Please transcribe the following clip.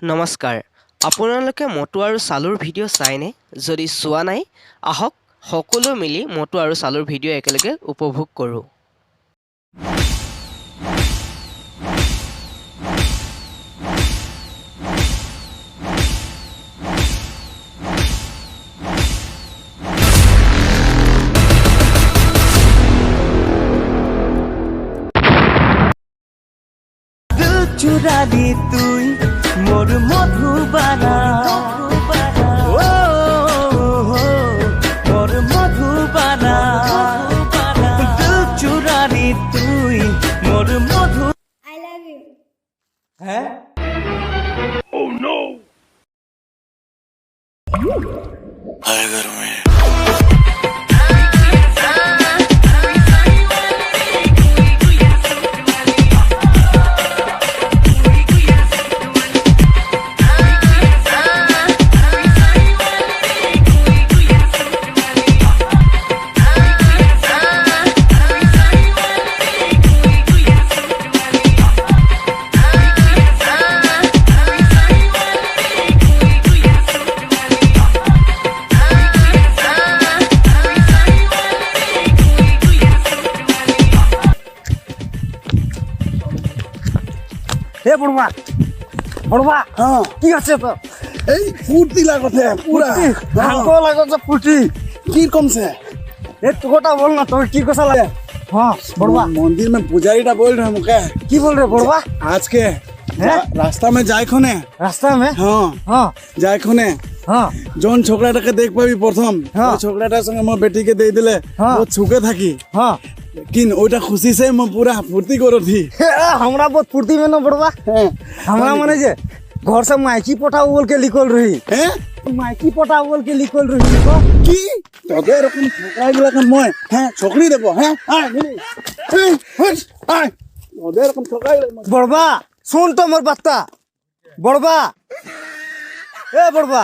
নমস্কাৰ আপোনালোকে মটু আৰু চালুৰ ভিডিঅ' চাইনে যদি চোৱা নাই আহক সকলো মিলি মটু আৰু চালুৰ ভিডিঅ' একেলগে উপভোগ কৰোঁ चुरा दी तुई मोर मधुबाला मोर मधुबाला दिल चुरा दी तुई मोर मधु I love you. है Oh no! हाय घर में हे बड़वा बड़वा हाँ की আছে তো এই ফুর্তি লাগছে পুরা ভালো লাগছে ফুটি কি কমছে এ তোটা বল না তোর কি কথা লাগে हाँ बड़वा मंदिर में पुजारीটা बोल रहे मुके की बोल रहे बड़वा आज के रास्ता में जाय खने रास्ता में हाँ हाँ जाय खने हाँ जोन छोकराटाके देख पाबी प्रथम ওই छोकराটার সঙ্গে মোর বেটিকে দেই দিলে ও ছুকে থাকি हाँ लेकिन ওইটা খুশি से मैं पूरा फुर्ती करथी हमरा बहुत फुर्ती में न बड़वा हमरा माने जे घर से माइकी पठाओ बोल के लिखल रही हैं माइकी पठाओ बोल के लिखल रही কি তোদের এরকম ছোকরাগুলাকে মই হ্যাঁ ছোকরি দেব হ্যাঁ আয় নিলি আয় তোদের এরকম ছোকরাগুলাকে बड़वा सुन तो मोर बत्ता बड़वा ए बड़वा